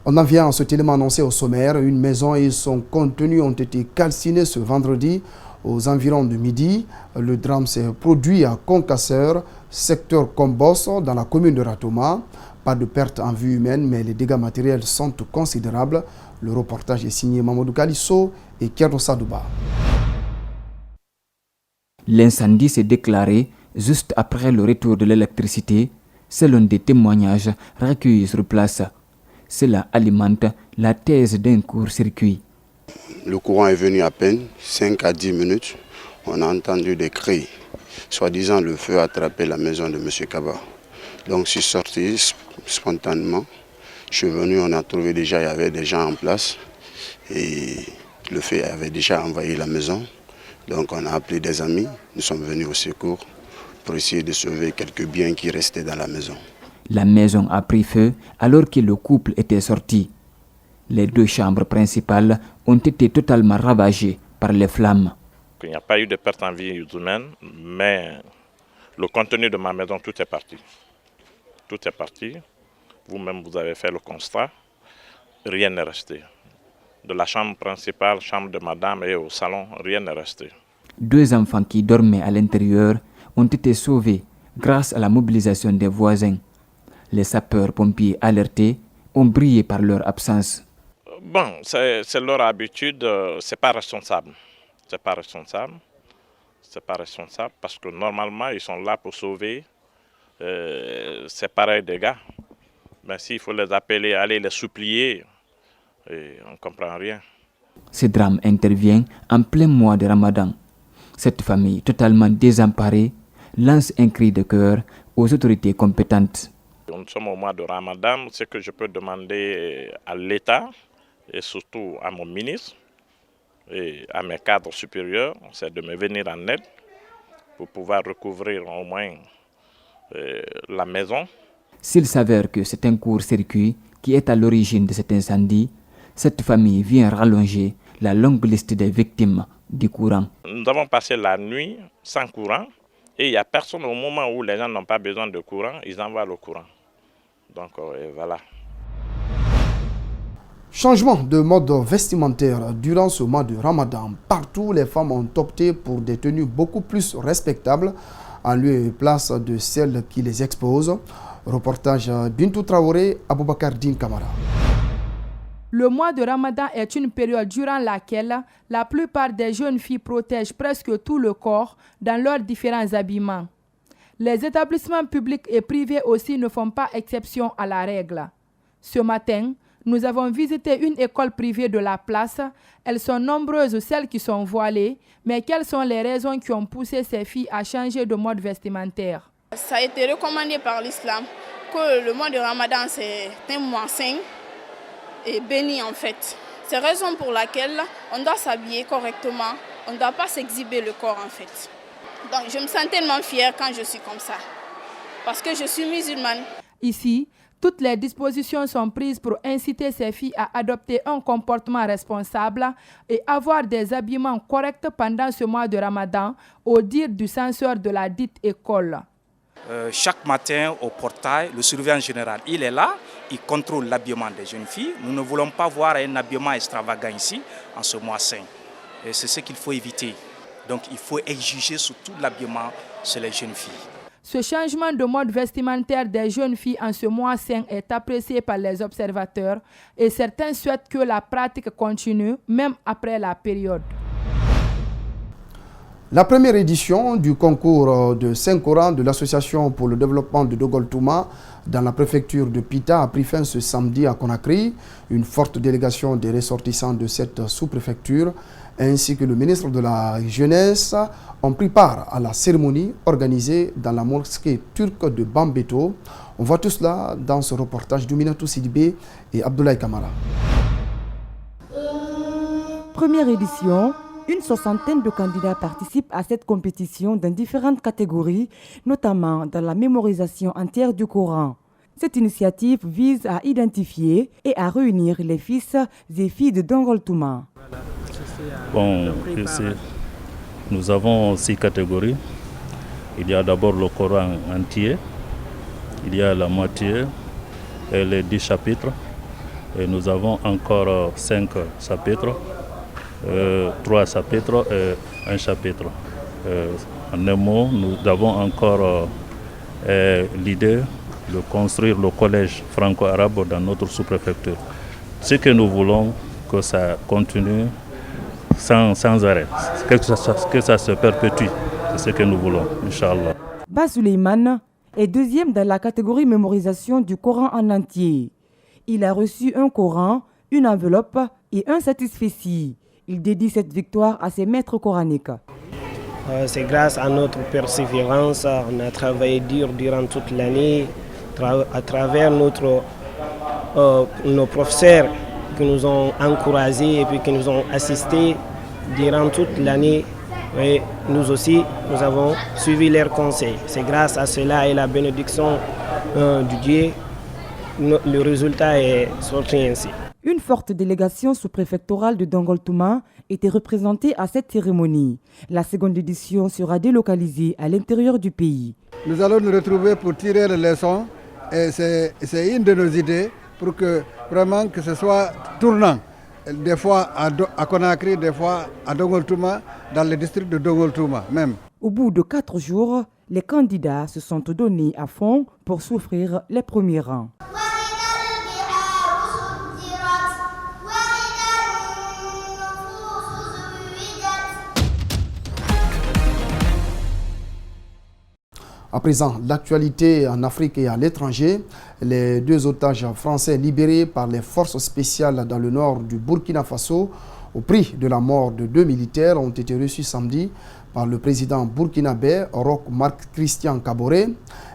On en vient à ce élément annoncé au sommaire. Une maison et son contenu ont été calcinés ce vendredi aux environs de midi. Le drame s'est produit à Concasseur, secteur Combos, dans la commune de Ratoma. Pas de perte en vie humaine, mais les dégâts matériels sont considérables. Le reportage est signé Mamadou Kalisso et Kierno Sadouba. L'incendie s'est déclaré juste après le retour de l'électricité, selon des témoignages recueillis sur place. Cela alimente la thèse d'un court-circuit. Le courant est venu à peine 5 à 10 minutes. On a entendu des cris. Soi-disant, le feu a attrapé la maison de M. Kaba. Donc, je suis sorti spontanément. Je suis venu, on a trouvé déjà, il y avait des gens en place. Et le feu avait déjà envahi la maison. Donc, on a appelé des amis. Nous sommes venus au secours pour essayer de sauver quelques biens qui restaient dans la maison. La maison a pris feu alors que le couple était sorti. Les deux chambres principales ont été totalement ravagées par les flammes. Il n'y a pas eu de perte en vie humaine, mais le contenu de ma maison, tout est parti. Tout est parti. Vous-même, vous avez fait le constat. Rien n'est resté. De la chambre principale, chambre de madame et au salon, rien n'est resté. Deux enfants qui dormaient à l'intérieur ont été sauvés grâce à la mobilisation des voisins. Les sapeurs-pompiers alertés ont brillé par leur absence. Bon, c'est leur habitude, c'est pas responsable. C'est pas responsable. C'est pas responsable parce que normalement, ils sont là pour sauver. C'est pareil des gars. Mais s'il faut les appeler, aller les supplier, on ne comprend rien. Ce drame intervient en plein mois de Ramadan. Cette famille totalement désemparée lance un cri de cœur aux autorités compétentes. Nous sommes au mois de Ramadan. Ce que je peux demander à l'État et surtout à mon ministre et à mes cadres supérieurs, c'est de me venir en aide pour pouvoir recouvrir au moins la maison. S'il s'avère que c'est un court-circuit qui est à l'origine de cet incendie, cette famille vient rallonger la longue liste des victimes du courant. Nous avons passé la nuit sans courant et il n'y a personne au moment où les gens n'ont pas besoin de courant, ils envoient le courant. Donc voilà. Changement de mode vestimentaire durant ce mois de Ramadan. Partout, les femmes ont opté pour des tenues beaucoup plus respectables en lieu et place de celles qui les exposent. Reportage Bintou Traoré, Aboubakar Din Kamara. Le mois de Ramadan est une période durant laquelle la plupart des jeunes filles protègent presque tout le corps dans leurs différents habillements. Les établissements publics et privés aussi ne font pas exception à la règle. Ce matin, nous avons visité une école privée de la place. Elles sont nombreuses celles qui sont voilées, mais quelles sont les raisons qui ont poussé ces filles à changer de mode vestimentaire? Ça a été recommandé par l'islam que le mois de Ramadan c'est un mois saint et béni en fait. C'est la raison pour laquelle on doit s'habiller correctement, on ne doit pas s'exhiber le corps en fait. Donc je me sens tellement fière quand je suis comme ça, parce que je suis musulmane. Ici, toutes les dispositions sont prises pour inciter ces filles à adopter un comportement responsable et avoir des habillements corrects pendant ce mois de Ramadan, au dire du censeur de la dite école. Chaque matin au portail, le surveillant général, il est là, il contrôle l'habillement des jeunes filles. Nous ne voulons pas voir un habillement extravagant ici, en ce mois saint. Et c'est ce qu'il faut éviter. Donc il faut exiger surtout l'habillement sur les jeunes filles. Ce changement de mode vestimentaire des jeunes filles en ce mois saint est apprécié par les observateurs et certains souhaitent que la pratique continue même après la période. La première édition du concours de Saint-Coran de l'Association pour le développement de Dogoltouma dans la préfecture de Pita a pris fin ce samedi à Conakry. Une forte délégation des ressortissants de cette sous-préfecture ainsi que le ministre de la Jeunesse ont pris part à la cérémonie organisée dans la mosquée turque de Bambeto. On voit tout cela dans ce reportage d'Ouminatou Sidibé et Abdoulaye Kamara. Première édition. Une soixantaine de candidats participent à cette compétition dans différentes catégories, notamment dans la mémorisation entière du Coran. Cette initiative vise à identifier et à réunir les fils et filles de Dongoltouma. Bon, ici, nous avons 6 catégories. Il y a d'abord le Coran entier, il y a la moitié et les 10 chapitres. Et nous avons encore 5 chapitres, 3 chapitres et un chapitre. En un mot, nous avons encore l'idée de construire le collège franco-arabe dans notre sous-préfecture. Ce que nous voulons, que ça continue sans arrêt, que ça se perpétue. C'est ce que nous voulons, Inch'Allah. Ba Suleiman est deuxième dans la catégorie mémorisation du Coran en entier. Il a reçu un Coran, une enveloppe et un satisfecit. Il dédie cette victoire à ses maîtres coraniques. C'est grâce à notre persévérance, on a travaillé dur durant toute l'année, à travers nos professeurs qui nous ont encouragés et puis qui nous ont assistés durant toute l'année. Et nous aussi, nous avons suivi leurs conseils. C'est grâce à cela et la bénédiction du Dieu, le résultat est sorti ainsi. Une forte délégation sous-préfectorale de Dongoltouma était représentée à cette cérémonie. La seconde édition sera délocalisée à l'intérieur du pays. Nous allons nous retrouver pour tirer les leçons et c'est une de nos idées pour que vraiment que ce soit tournant. Des fois à Conakry, des fois à Dongoltouma, dans le district de Dongoltouma même. Au bout de 4 jours, les candidats se sont donnés à fond pour souffrir les premiers rangs. À présent, l'actualité en Afrique et à l'étranger. Les 2 otages français libérés par les forces spéciales dans le nord du Burkina Faso au prix de la mort de 2 militaires ont été reçus samedi par le président burkinabé Roch Marc Christian Kaboré.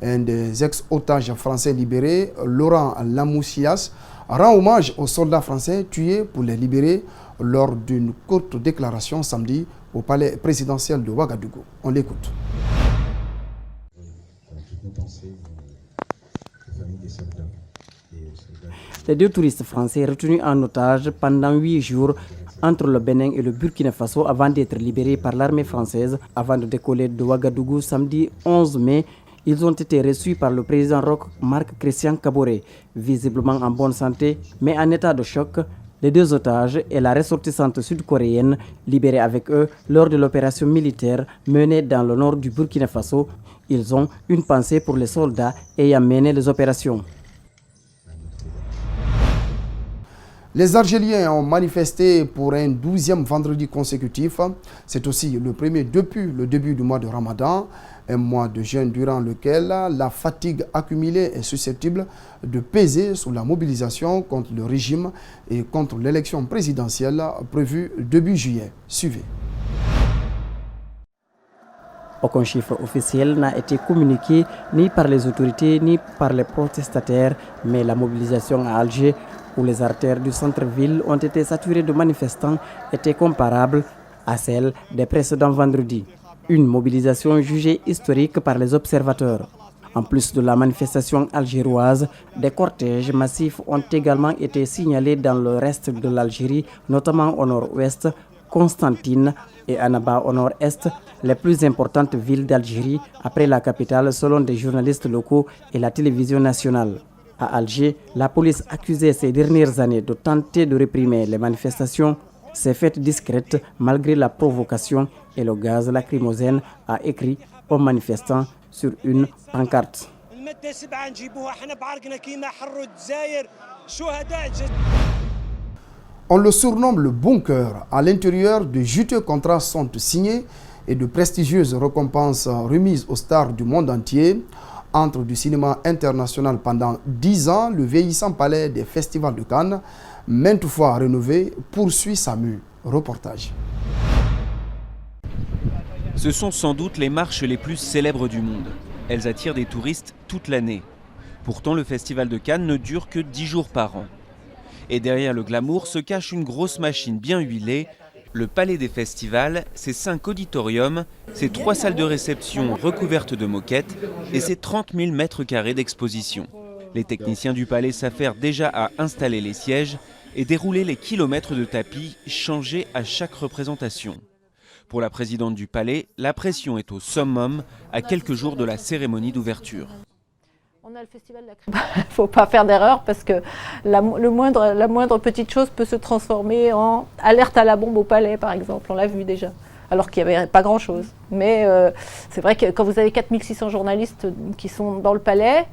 Un des ex-otages français libérés, Laurent Lamoussias, rend hommage aux soldats français tués pour les libérer lors d'une courte déclaration samedi au palais présidentiel de Ouagadougou. On l'écoute. Les 2 touristes français retenus en otage pendant 8 jours entre le Bénin et le Burkina Faso avant d'être libérés par l'armée française avant de décoller de Ouagadougou samedi 11 mai. Ils ont été reçus par le président Roch Marc Christian Kaboré, visiblement en bonne santé mais en état de choc. Les 2 otages et la ressortissante sud-coréenne libérés avec eux lors de l'opération militaire menée dans le nord du Burkina Faso. Ils ont une pensée pour les soldats ayant mené les opérations. Les Algériens ont manifesté pour un 12e vendredi consécutif. C'est aussi le premier depuis le début du mois de Ramadan, un mois de jeûne durant lequel la fatigue accumulée est susceptible de peser sur la mobilisation contre le régime et contre l'élection présidentielle prévue début juillet. Suivez. Aucun chiffre officiel n'a été communiqué ni par les autorités ni par les protestataires, mais la mobilisation à Alger, où les artères du centre-ville ont été saturées de manifestants, était comparable à celle des précédents vendredis. Une mobilisation jugée historique par les observateurs. En plus de la manifestation algéroise, des cortèges massifs ont également été signalés dans le reste de l'Algérie, notamment au nord-ouest, Constantine et Annaba au nord-est, les plus importantes villes d'Algérie après la capitale selon des journalistes locaux et la télévision nationale. À Alger, la police accusée ces dernières années de tenter de réprimer les manifestations s'est faite discrète malgré la provocation et le gaz lacrymogène, a écrit aux manifestants sur une pancarte. On le surnomme le bunker. À l'intérieur, de juteux contrats sont signés et de prestigieuses récompenses remises aux stars du monde entier. Entre du cinéma international pendant 10 ans, le vieillissant palais des festivals de Cannes, maintes fois rénové, poursuit sa mue. Reportage. Ce sont sans doute les marches les plus célèbres du monde. Elles attirent des touristes toute l'année. Pourtant, le festival de Cannes ne dure que 10 jours par an. Et derrière le glamour se cache une grosse machine bien huilée. Le palais des festivals, ses 5 auditoriums, ses 3 salles de réception recouvertes de moquettes et ses 30 000 mètres carrés d'exposition. Les techniciens du palais s'affairent déjà à installer les sièges et dérouler les kilomètres de tapis changés à chaque représentation. Pour la présidente du palais, la pression est au summum à quelques jours de la cérémonie d'ouverture. On on a le festival de la crème. Il ne faut pas faire d'erreur parce que la moindre petite chose peut se transformer en alerte à la bombe au palais, par exemple. On l'a vu déjà, alors qu'il n'y avait pas grand-chose. Mais c'est vrai que quand vous avez 4600 journalistes qui sont dans le palais,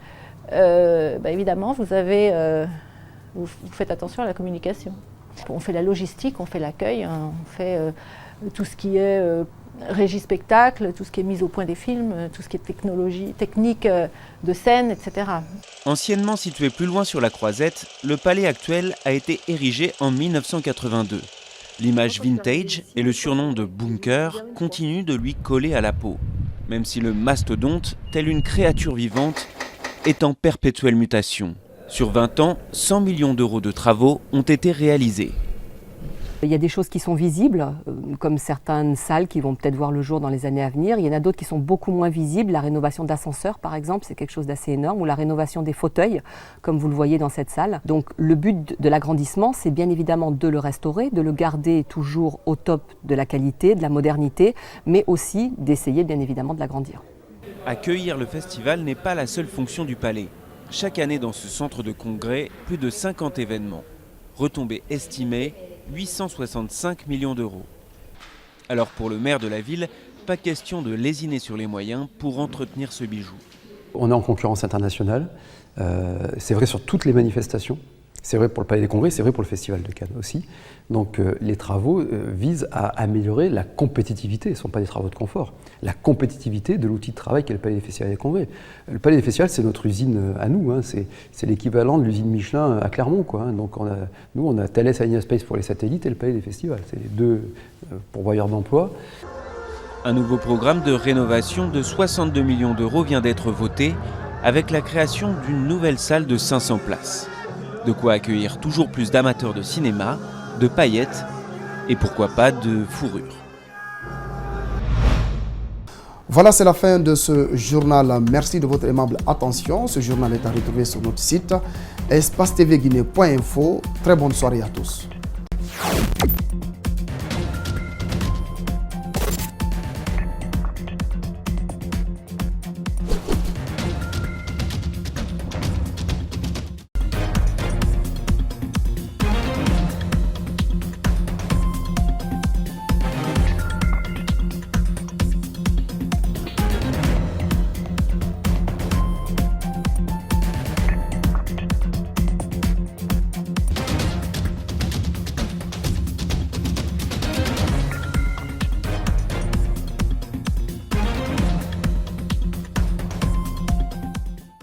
évidemment, vous faites attention à la communication. On fait la logistique, on fait l'accueil, on fait tout ce qui est régie spectacle, tout ce qui est mise au point des films, tout ce qui est technique de scène, etc. Anciennement situé plus loin sur la Croisette, le palais actuel a été érigé en 1982. L'image vintage et le surnom de bunker continuent de lui coller à la peau, même si le mastodonte, tel une créature vivante, est en perpétuelle mutation. Sur 20 ans, 100 millions d'euros de travaux ont été réalisés. Il y a des choses qui sont visibles, comme certaines salles qui vont peut-être voir le jour dans les années à venir. Il y en a d'autres qui sont beaucoup moins visibles. La rénovation d'ascenseurs, par exemple, c'est quelque chose d'assez énorme, ou la rénovation des fauteuils, comme vous le voyez dans cette salle. Donc le but de l'agrandissement, c'est bien évidemment de le restaurer, de le garder toujours au top de la qualité, de la modernité, mais aussi d'essayer bien évidemment de l'agrandir. Accueillir le festival n'est pas la seule fonction du palais. Chaque année dans ce centre de congrès, plus de 50 événements. Retombées estimées, 865 millions d'euros. Alors pour le maire de la ville, pas question de lésiner sur les moyens pour entretenir ce bijou. On est en concurrence internationale, c'est vrai sur toutes les manifestations, c'est vrai pour le Palais des Congrès, c'est vrai pour le Festival de Cannes aussi. Donc les travaux visent à améliorer la compétitivité, ce ne sont pas des travaux de confort, la compétitivité de l'outil de travail qu'est le Palais des Festivals et des Congrès. Le Palais des Festivals, c'est notre usine à nous, hein, c'est l'équivalent de l'usine Michelin à Clermont, quoi, hein. Donc nous, on a Thales Alenia Space pour les satellites et le Palais des Festivals, c'est les deux pourvoyeurs d'emploi. Un nouveau programme de rénovation de 62 millions d'euros vient d'être voté, avec la création d'une nouvelle salle de 500 places. De quoi accueillir toujours plus d'amateurs de cinéma, de paillettes et pourquoi pas de fourrure. Voilà, c'est la fin de ce journal. Merci de votre aimable attention. Ce journal est à retrouver sur notre site espacetvguinée.info. Très bonne soirée à tous.